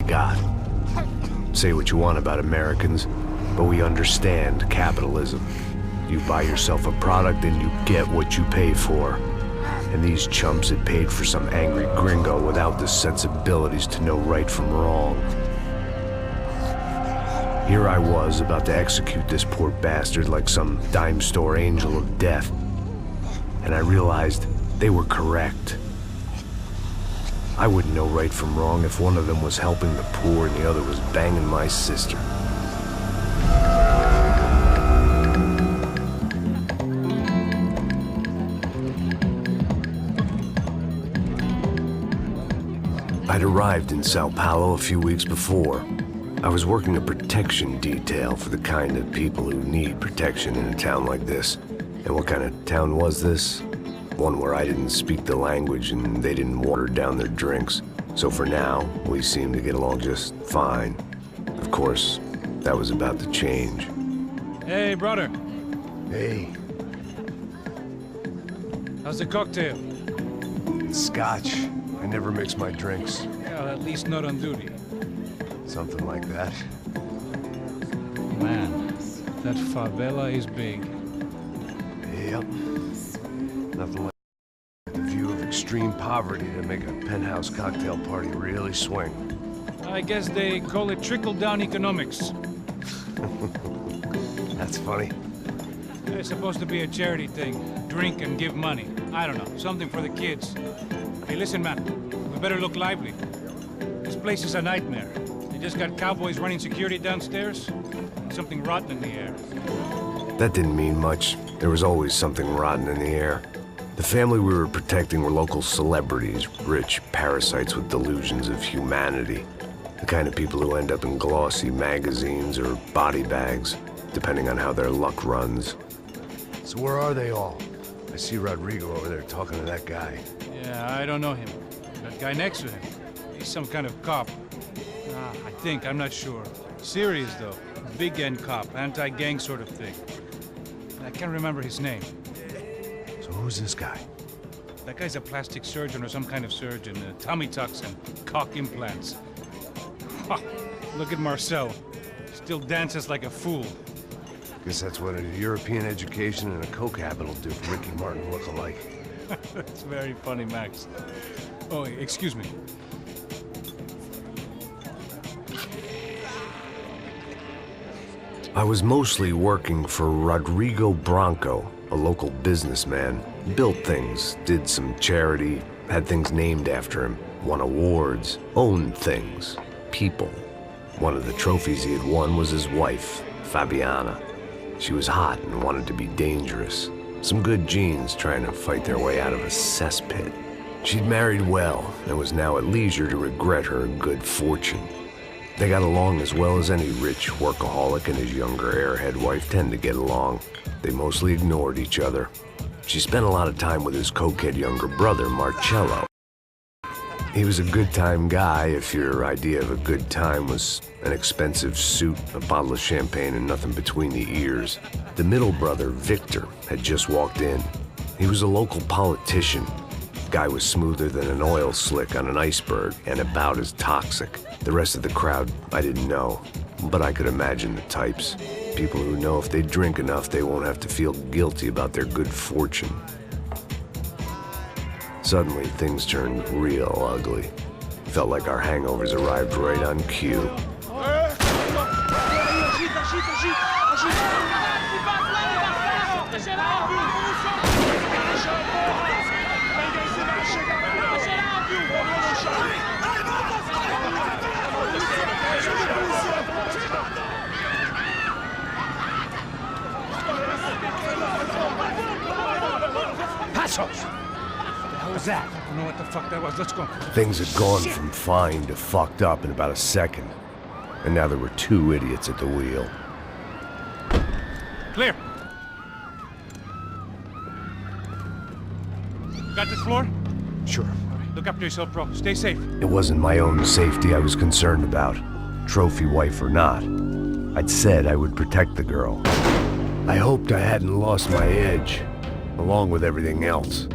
got. Say what you want about Americans, but we understand capitalism. You buy yourself a product and you get what you pay for. And these chumps had paid for some angry gringo without the sensibilities to know right from wrong. Here I was about to execute this poor bastard like some dime store angel of death. And I realized they were correct. I wouldn't know right from wrong if one of them was helping the poor and the other was banging my sister. I'd arrived in Sao Paulo a few weeks before. I was working a protection detail for the kind of people who need protection in a town like this. And what kind of town was this? One where I didn't speak the language and they didn't water down their drinks. So for now, we seemed to get along just fine. Of course, that was about to change. Hey, brother. Hey. How's the cocktail? Scotch. I never mix my drinks. Well, at least not on duty. Something like that. Man, that favela is big. Yep. Nothing like the view of extreme poverty to make a penthouse cocktail party really swing. I guess they call it trickle-down economics. That's funny. It's supposed to be a charity thing. Drink and give money. I don't know, something for the kids. Hey, listen, man. We better look lively. This place is a nightmare. They just got cowboys running security downstairs, and something rotten in the air. That didn't mean much. There was always something rotten in the air. The family we were protecting were local celebrities, rich parasites with delusions of humanity. The kind of people who end up in glossy magazines or body bags, depending on how their luck runs. So where are they all? I see Rodrigo over there talking to that guy. Yeah, I don't know him. That guy next to him, he's some kind of cop. I think, I'm not sure. Serious, though. Big-end cop, anti-gang sort of thing. I can't remember his name. So who's this guy? That guy's a plastic surgeon or some kind of surgeon. Tummy tucks and cock implants. Look at Marcel. Still dances like a fool. Guess that's what a European education and a coke habit will do for Ricky Martin look-alike. That's very funny, Max. Oh, excuse me. I was mostly working for Rodrigo Branco, a local businessman. Built things, did some charity, had things named after him, won awards, owned things, people. One of the trophies he had won was his wife, Fabiana. She was hot and wanted to be dangerous. Some good genes trying to fight their way out of a cesspit. She'd married well and was now at leisure to regret her good fortune. They got along as well as any rich workaholic and his younger airhead wife tend to get along. They mostly ignored each other. She spent a lot of time with his cokehead younger brother, Marcello. He was a good-time guy if your idea of a good time was an expensive suit, a bottle of champagne, and nothing between the ears. The middle brother, Victor, had just walked in. He was a local politician. Guy was smoother than an oil slick on an iceberg and about as toxic. The rest of the crowd, I didn't know, but I could imagine the types. People who know if they drink enough, they won't have to feel guilty about their good fortune. Suddenly, things turned real ugly. Felt like our hangovers arrived right on cue. What was that? I don't know what the fuck that was. Let's go. Things had gone from fine to fucked up in about a second. And now there were two idiots at the wheel. Clear. Got this floor? Sure. All right, look after yourself, bro. Stay safe. It wasn't my own safety I was concerned about, trophy wife or not. I'd said I would protect the girl. I hoped I hadn't lost my edge, along with everything else.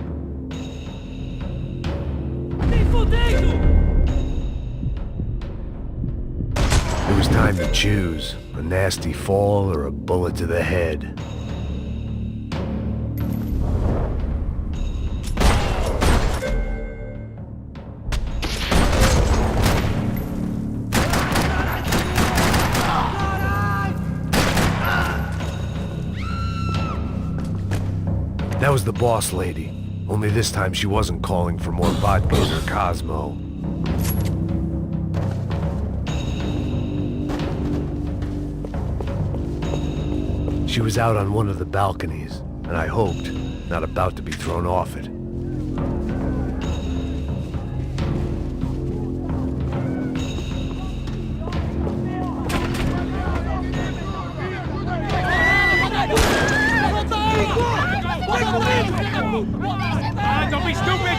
time to choose, a nasty fall or a bullet to the head. That was the boss lady. Only this time she wasn't calling for more vodka in her Cosmo. She was out on one of the balconies, and I hoped, not about to be thrown off it. Don't be stupid!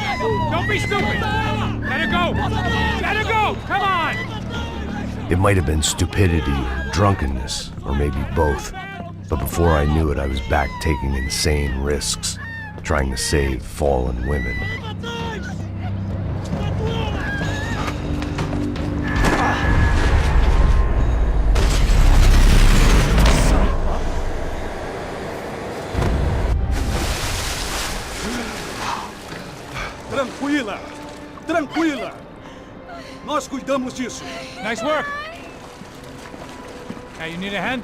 Don't be stupid! Let her go! Let her go! Come on! It might have been stupidity or drunkenness, or maybe both. But before I knew it, I was back taking insane risks, trying to save fallen women. Tranquila! Tranquila! Nós cuidamos disso. Nice work! Hey, you need a hand?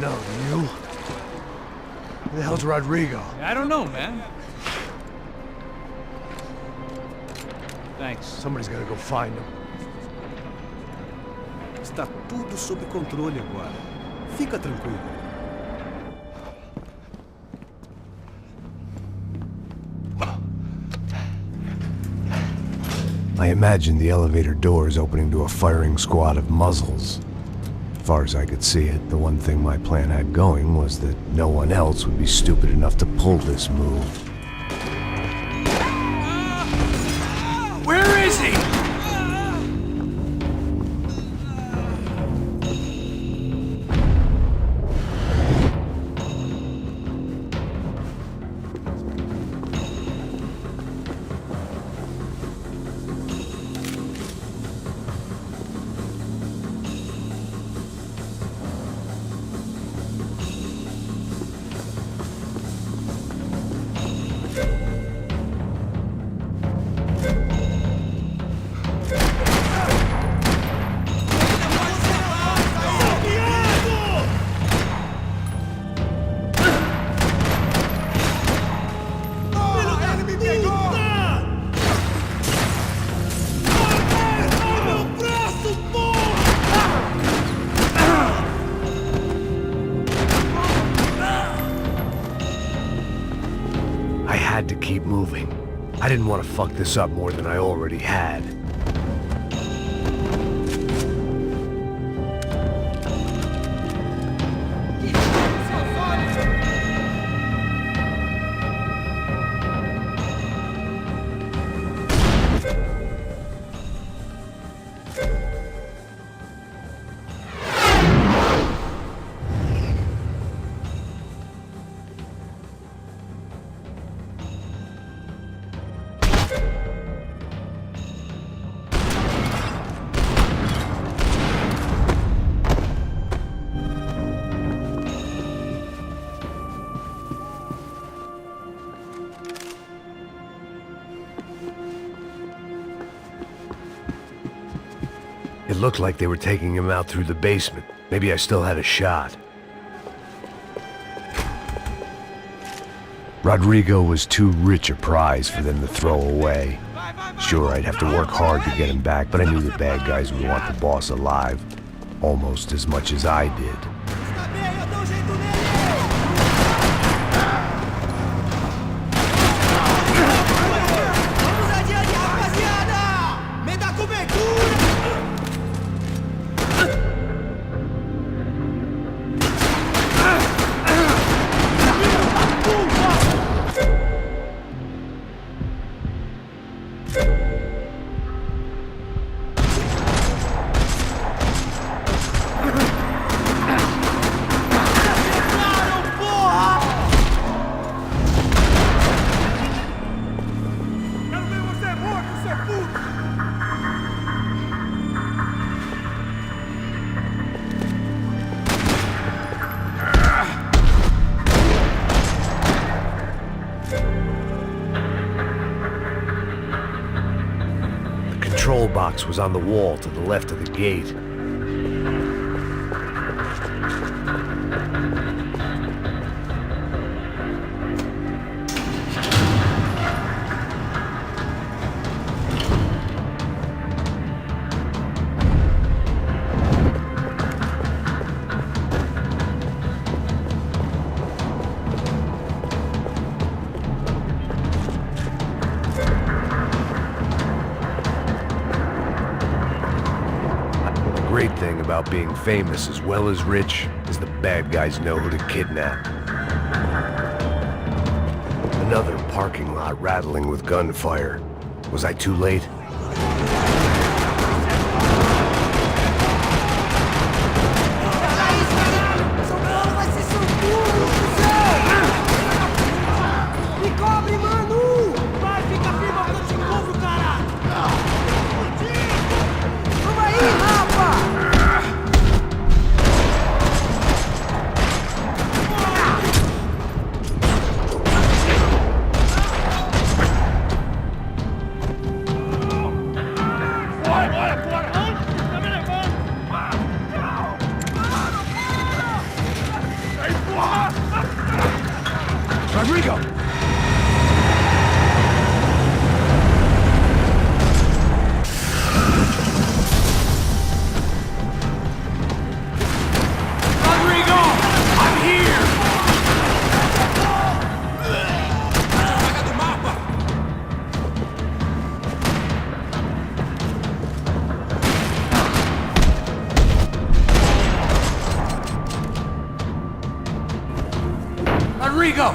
No, you? Who the hell's Rodrigo? I don't know, man. Thanks. Somebody's gotta go find him. Está tudo sob controle agora. Fica tranquilo. I imagined the elevator doors opening to a firing squad of muzzles. As far as I could see it, the one thing my plan had going was that no one else would be stupid enough to pull this move. Where is he? I had to keep moving. I didn't want to fuck this up more than I already had. It looked like they were taking him out through the basement. Maybe I still had a shot. Rodrigo was too rich a prize for them to throw away. Sure, I'd have to work hard to get him back, but I knew the bad guys would want the boss alive, almost as much as I did. control box was on the wall to the left of the gate. The great thing about being famous as well as rich is the bad guys know who to kidnap. Another parking lot rattling with gunfire. Was I too late? Rodrigo! Rodrigo! I'm here! Rodrigo!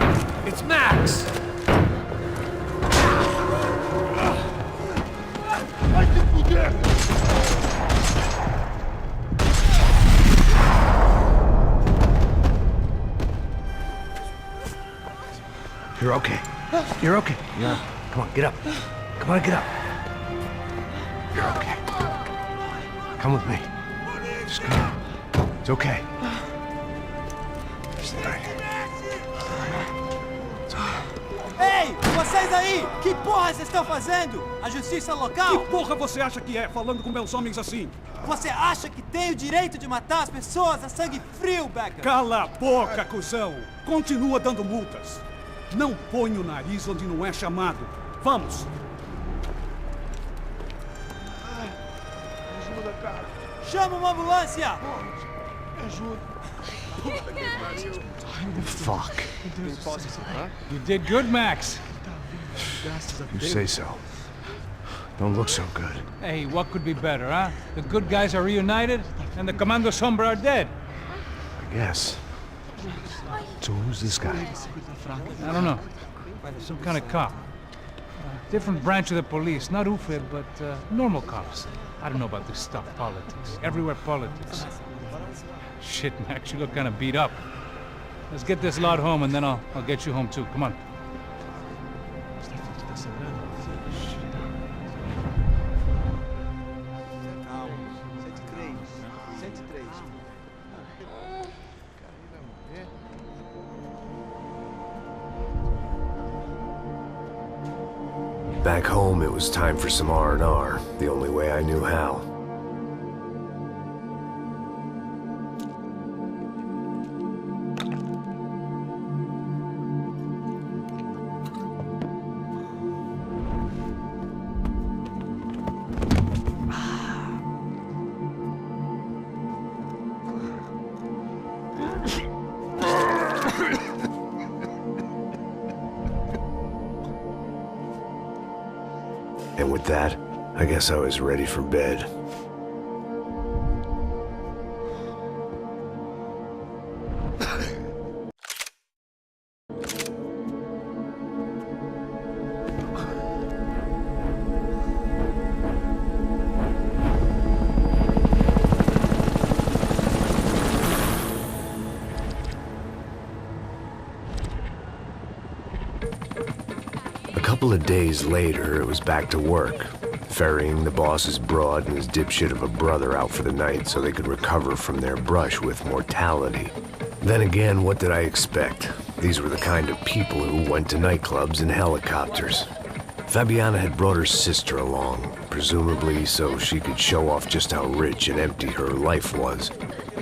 It's Max! You're okay. You're okay. Yeah. Come on, get up. Come on, get up. You're okay. Come with me. Just come on. It's okay. It's all right. Ei, vocês aí! Que porra vocês estão fazendo? A justiça local? Que porra você acha que é, falando com meus homens assim? Você acha que tem o direito de matar as pessoas a sangue frio, Becker? Cala a boca, cuzão! Continua dando multas. Não põe o nariz onde não é chamado. Vamos! Ajuda, cara. Chama uma ambulância! Me ajuda. Fuck. You did good, Max. You say so. Don't look so good. Hey, what could be better, huh? The good guys are reunited, and the Commando Sombra are dead. I guess. So who's this guy? I don't know. Some kind of cop. Different branch of the police. Not UFED, but normal cops. I don't know about this stuff, politics. Everywhere politics. Shit, Max, you look kind of beat up. Let's get this lot home, and then I'll get you home, too. Come on. Back home, it was time for some R&R, the only way I knew how. And with that, I guess I was ready for bed. A couple of days later, it was back to work, ferrying the boss's broad and his dipshit of a brother out for the night so they could recover from their brush with mortality. Then again, what did I expect? These were the kind of people who went to nightclubs in helicopters. Fabiana had brought her sister along, presumably so she could show off just how rich and empty her life was.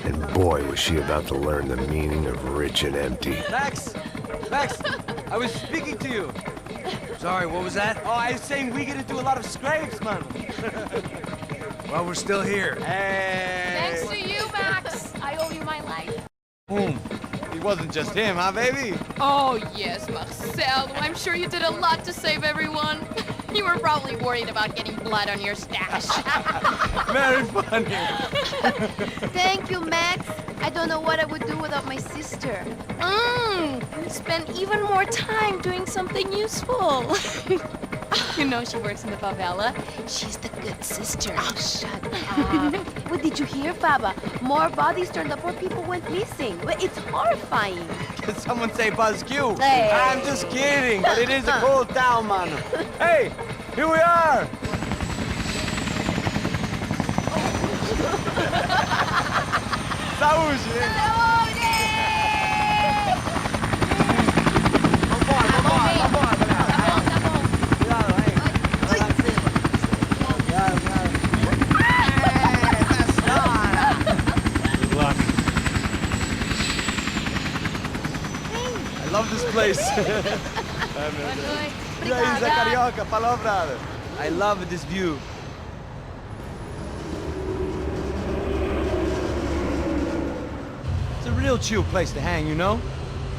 And boy, was she about to learn the meaning of rich and empty. Max! Max! I was speaking to you. Sorry, what was that? Oh, I was saying we get to do a lot of scrapes, man. Well, we're still here. Hey! Thanks to you, Max. I owe you my life. Boom. It wasn't just him, huh, baby? Oh, yes, Marcel. I'm sure you did a lot to save everyone. You were probably worried about getting blood on your stash. Very funny. Thank you, Max. I don't know what I would do without my sister. Spend even more time doing something useful. You know she works in the favela. She's the good sister. Oh, shut up. What did you hear, Baba? More bodies turned up where people went missing. It's horrifying. Did someone say Buzz Q? Hey. I'm just kidding, but it is a cool town, man. Hey, here we are. Saúde! I love this place. E aí, Zé Carioca, falou, brother. I love this view. It's a real chill place to hang, you know?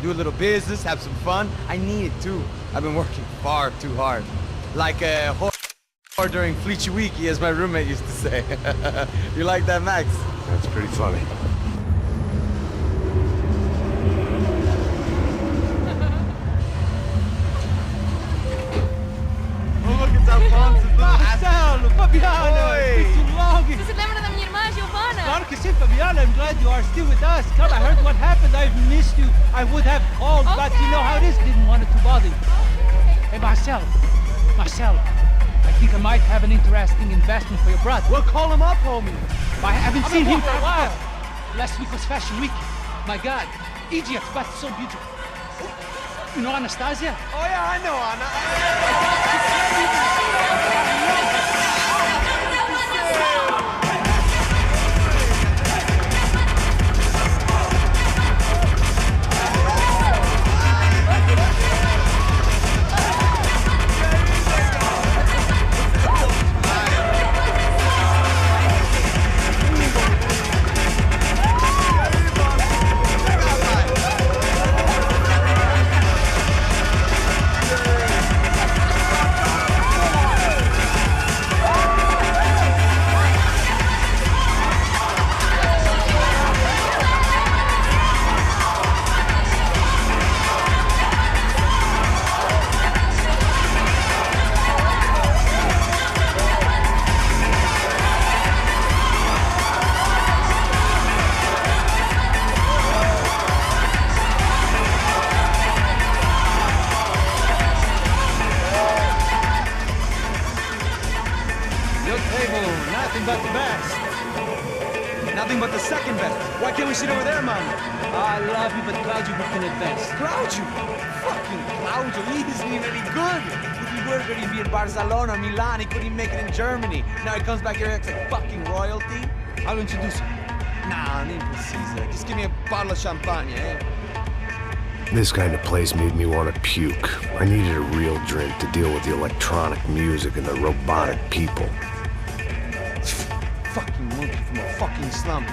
Do a little business, have some fun. I need it too. I've been working far too hard. Like a whore during Fleechy Weeky, as my roommate used to say. You like that, Max? That's pretty funny. Marcelo, Fabiana, it's been too long. Você se lembra da minha irmã, Giovanna? Claro que sim, Fabiana. I'm glad you are still with us. Come, I heard what happened. I've missed you. I would have called, but you know how it is. Didn't want it to bother you. Hey, Marcelo, I think I might have an interesting investment for your brother. Well, call him up, homie. I haven't seen him for a while. Last week was Fashion Week. My God, Egypt, but so beautiful. You know Anastasia? Oh, yeah, I know Anna. But the best. Nothing but the second best. Why can't we sit over there, man? I love you, but Claudio booked in advance. Claudio? Fucking Claudio, he isn't even any good. If he were going to be in Barcelona, Milan, he couldn't make it in Germany. Now he comes back here and acts like fucking royalty. I'll introduce you. Nah, nem precisa. Just give me a bottle of champagne, eh? This kind of place made me want to puke. I needed a real drink to deal with the electronic music and the robotic people. Fucking monkey from a fucking slum.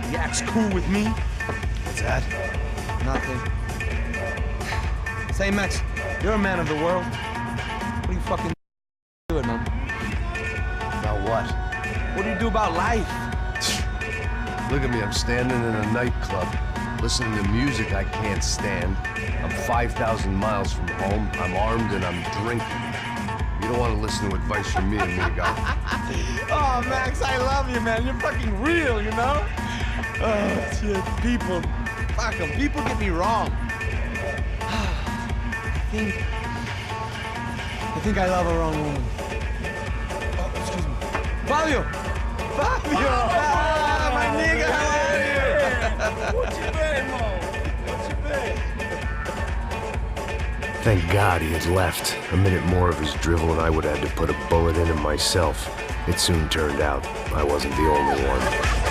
He acts cool with me. What's that? Nothing. Say, Max, you're a man of the world. What do you fucking do it, man? About what? What do you do about life? Look at me, I'm standing in a nightclub, listening to music I can't stand. I'm 5,000 miles from home, I'm armed, and I'm drinking. You don't want to listen to advice from me, amigo. Oh, Max, I love you, man. You're fucking real, you know? Oh, shit, people. Fuck 'em. People get me wrong. I think I love a wrong woman. Oh, excuse me. Fabio! Fabio! Ah, my nigga, how are you? What you been, Mo? What you been? Thank God he had left. A minute more of his drivel and I would have had to put a bullet in him myself. It soon turned out I wasn't the only one.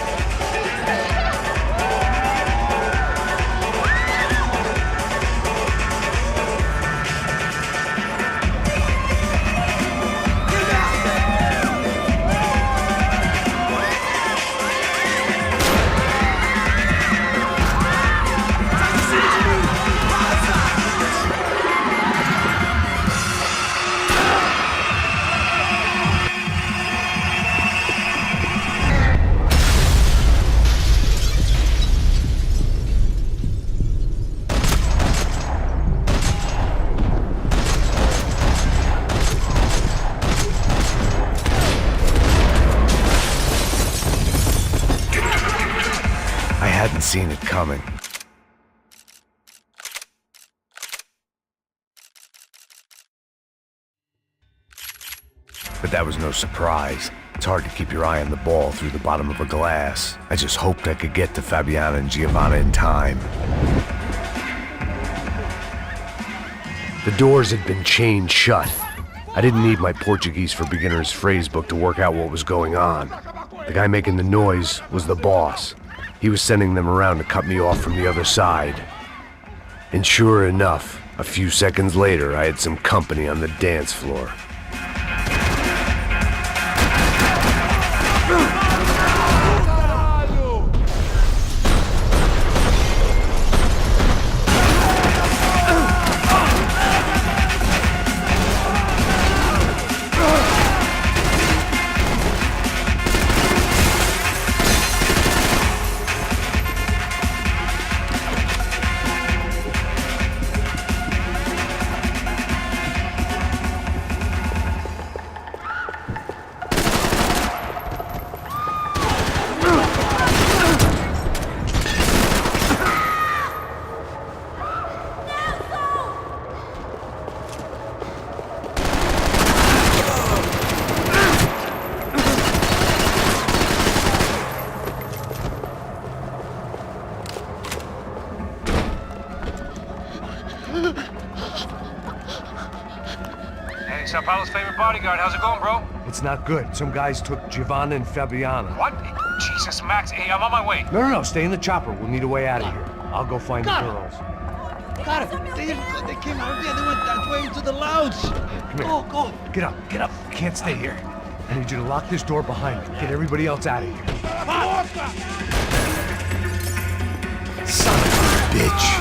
Seen it coming. But that was no surprise. It's hard to keep your eye on the ball through the bottom of a glass. I just hoped I could get to Fabiana and Giovanna in time. The doors had been chained shut. I didn't need my Portuguese for Beginners phrase book to work out what was going on. The guy making the noise was the boss. He was sending them around to cut me off from the other side. And sure enough, a few seconds later, I had some company on the dance floor. Hey, Sao Paulo's favorite bodyguard. How's it going, bro? It's not good. Some guys took Giovanna and Fabiana. What? Jesus, Max. Hey, I'm on my way. No, stay in the chopper. We'll need a way out of here. I'll go find the girls. Got it. They came out here. They went that way into the lounge. Come here. Go. Get up. You can't stay here. I need you to lock this door behind me. Get everybody else out of here. Son of a bitch.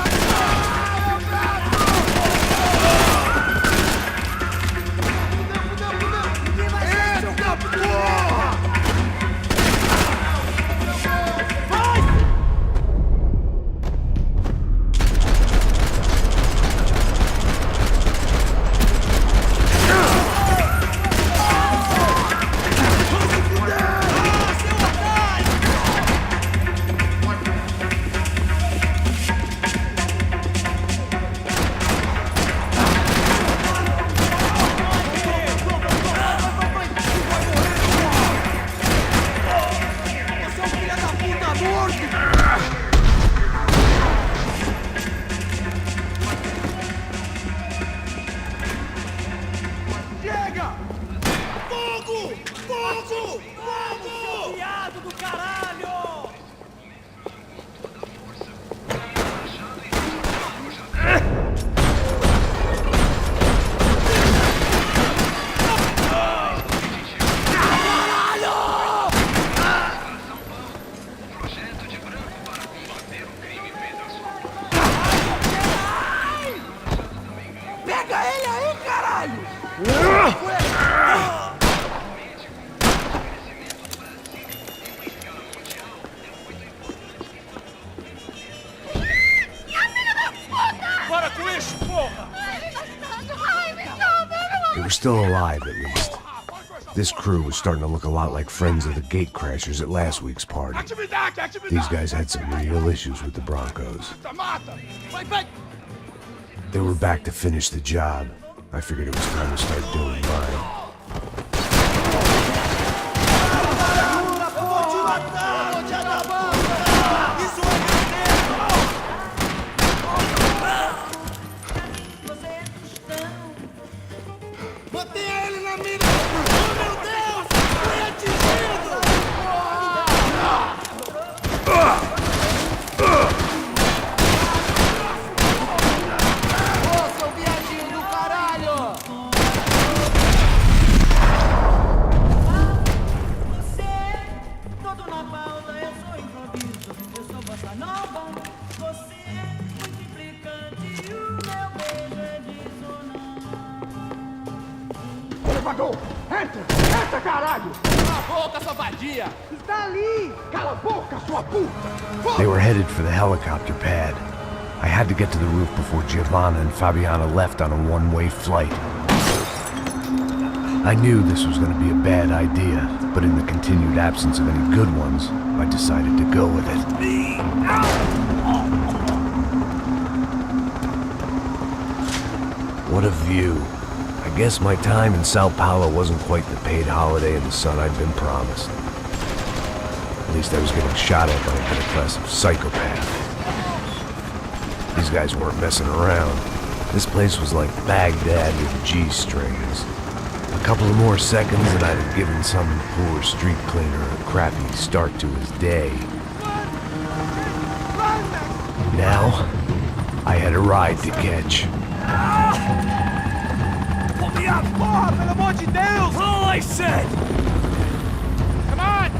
They were still alive, at least. This crew was starting to look a lot like friends of the gate crashers at last week's party. These guys had some real issues with the Broncos. They were back to finish the job. I figured it was time to start doing mine. Mantenha ele na mira! Oh, meu Deus! Foi atingido! Ô, seu viadinho do caralho! Você, todo na pauta, eu sou improviso. Eu sou bossa nova. Você, muito implicante. E o meu beijo é dissonante. Elevador! Entra, caralho! Cala a boca, sua vadia! Está ali! Cala a boca, sua puta! They were headed for the helicopter pad. I had to get to the roof before Giovanna and Fabiana left on a one-way flight. I knew this was going to be a bad idea, but in the continued absence of any good ones, I decided to go with it. What a view. I guess my time in Sao Paulo wasn't quite the paid holiday in the sun I'd been promised. At least I was getting shot at by a middle-class psychopath. These guys weren't messing around. This place was like Baghdad with G-strings. A couple of more seconds and I'd have given some poor street cleaner a crappy start to his day. Now, I had a ride to catch. Pull me up! Porra, pelo amor de Deus! All I said! Come on!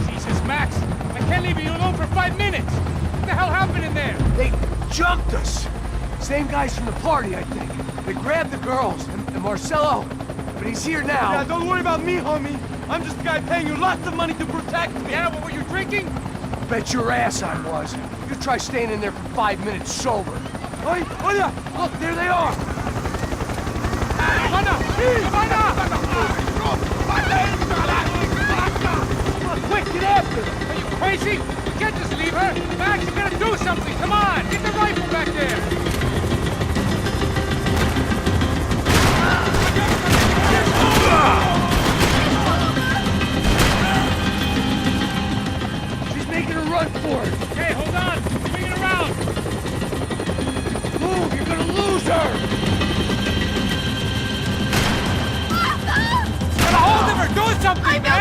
Jesus, Max, I can't leave you alone for 5 minutes. What the hell happened in there? They jumped us! Same guys from the party, I think. They grabbed the girls, and Marcelo, but he's here now. Yeah, don't worry about me, homie. I'm just a guy paying you lots of money to protect me. Yeah, but were you drinking? Bet your ass I was. You try staying in there for 5 minutes sober. Hey, olha! Look, there they are! Quick, get after them! Are you crazy? You can't just leave her! Max, you gotta do something! Come on! Get the rifle back there! She's making a run for it! Okay, hold on! Bring it around! Move, you're gonna lose her! Get a hold of her! Do something, man!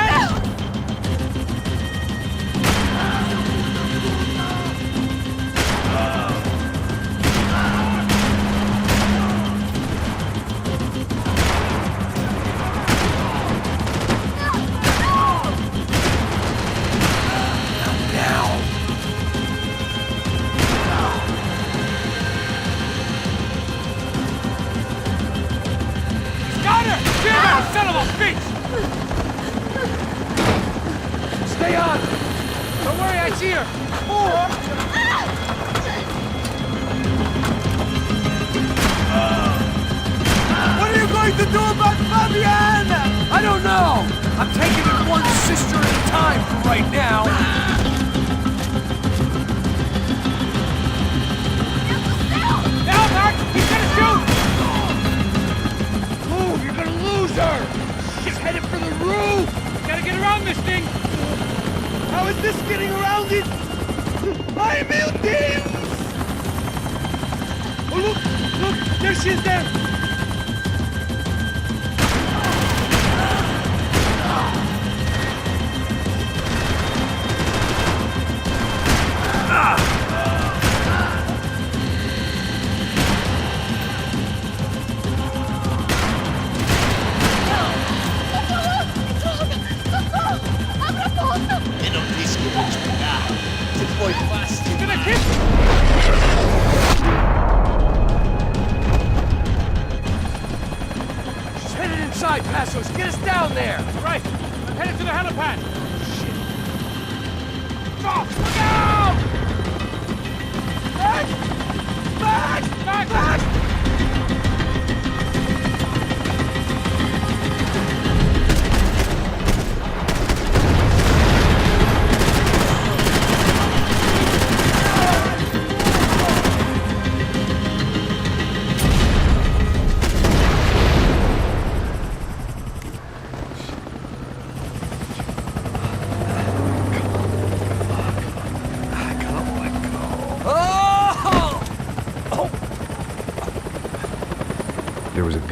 Son of a bitch! Stay on! Don't worry, I see her! What are you going to do about Fabiana? I don't know! I'm taking it one sister at a time for right now. Now, Max! He's gonna shoot! Move, you're gonna lose her! She's headed for the roof! Gotta get around this thing! How is this getting around it? Ai, meu Deus! Oh, look! There she is there! Eu não disse que eu vou te pegar. Se foi fácil. He's gonna kick! She's headed inside, Passos! Get us down there! Right! I'm headed to the helipad! Stop! Look out! Back!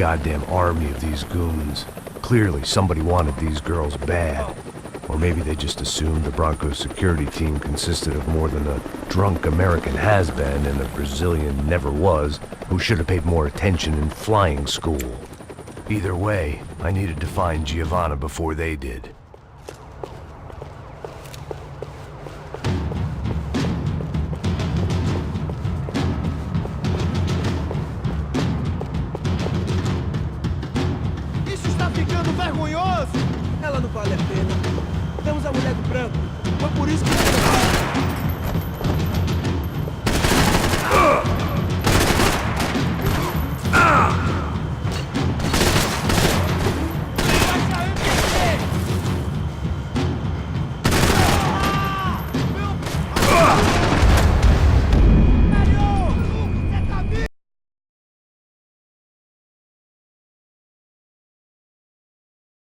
goddamn army of these goons. Clearly, somebody wanted these girls bad. Or maybe they just assumed the Broncos security team consisted of more than a drunk American has-been and a Brazilian never-was who should have paid more attention in flying school. Either way, I needed to find Giovanna before they did. Isso está ficando vergonhoso! Ela não vale a pena. Temos a mulher do branco. Foi por isso que...